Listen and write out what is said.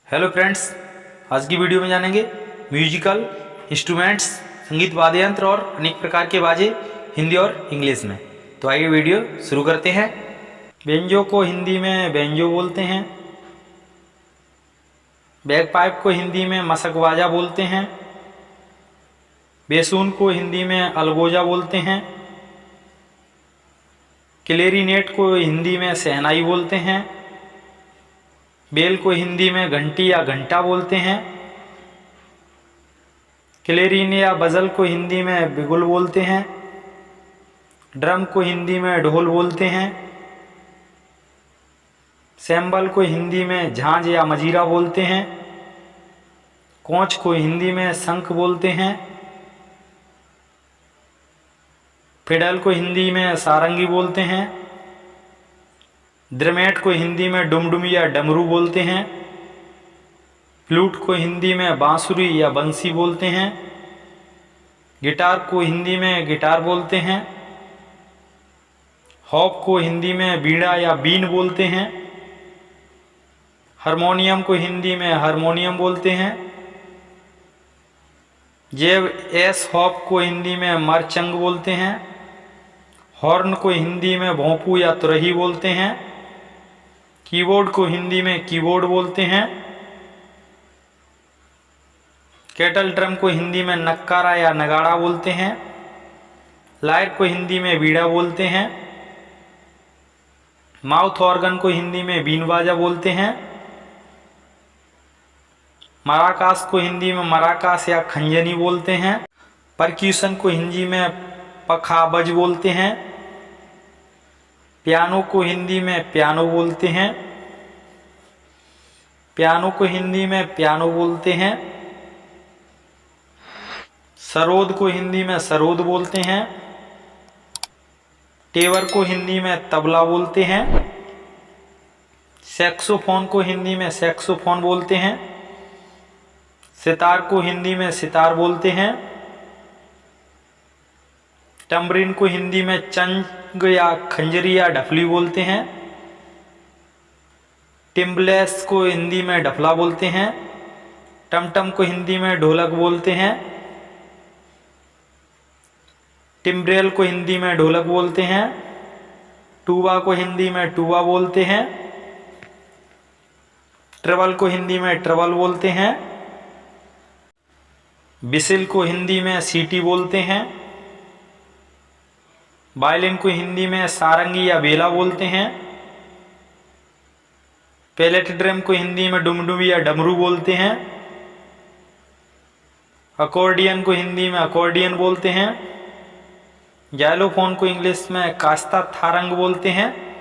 Hello friends, आज की video में जानेंगे म्यूजिकल इंस्ट्रूमेंट्स, संगीत वाद्य यंत्र और अनेक प्रकार के बाजे हिंदी और इंग्लिश में। तो आइए वीडियो शुरू करते हैं। बेंजो को हिंदी में बेंजो बोलते हैं। बैगपाइप को हिंदी में मसकवाजा बोलते हैं। बेसून को हिंदी में अलगोजा बोलते हैं। क्लेरिनेट को हिंदी में शहनाई बोलते हैं। बेल को हिंदी में घंटी या घंटा बोलते हैं। क्लेरिन या बजल को हिंदी में बिगुल बोलते हैं। ड्रम को हिंदी में ढोल बोलते हैं। सैम्बल को हिंदी में झांझ या मजीरा बोलते हैं। कोंच को हिंदी में शंख बोलते हैं। फिडल को हिंदी में सारंगी बोलते हैं। द्रमेट को हिंदी में डुमडुम या डमरू बोलते हैं। फ्लूट को हिंदी में बांसुरी या बंसी बोलते हैं। गिटार को हिंदी में गिटार बोलते हैं। हॉप को हिंदी में बीड़ा या बीन बोलते हैं। हारमोनियम को हिंदी में हारमोनियम बोलते हैं। जेब एस हॉप को हिंदी में मरचंग बोलते हैं। हॉर्न को हिंदी में भोंपू या तुरही बोलते हैं। कीबोर्ड को हिंदी में कीबोर्ड बोलते हैं। केटल ड्रम को हिंदी में नक्कारा या नगाड़ा बोलते हैं। लायर को हिंदी में बीड़ा बोलते हैं। माउथ ऑर्गन को हिंदी में बीन बाजा बोलते हैं। मराकास को हिंदी में मराकास या खंजनी बोलते हैं। परक्यूशन को हिंदी में पखाबज बोलते हैं। पियानो को हिंदी में पियानो बोलते हैं। पियानो को हिंदी में पियानो बोलते हैं। सरोद को हिंदी में सरोद बोलते हैं। टेवर को हिंदी में तबला बोलते हैं। सैक्सोफोन को हिंदी में सैक्सोफोन बोलते हैं। सितार को हिंदी में सितार बोलते हैं। टम्बरिन को हिंदी में चंग या खंजरी या डफली बोलते हैं। टिम्बलेस को हिंदी में डफला बोलते हैं। टमटम को हिंदी में ढोलक बोलते हैं। टिम्ब्रेल को हिंदी में ढोलक बोलते हैं। टूबा को हिंदी में टूबा बोलते हैं। ट्रबल को हिंदी में ट्रबल बोलते हैं। बिसिल को हिंदी में सीटी बोलते हैं। वायलिन को हिंदी में सारंगी या बेला बोलते हैं। पेलेट ड्रम को हिंदी में डुमडुमी या डमरू बोलते हैं। अकॉर्डियन को हिंदी में अकॉर्डियन बोलते हैं। जाइलोफोन को इंग्लिश में कास्ता थारंग बोलते हैं।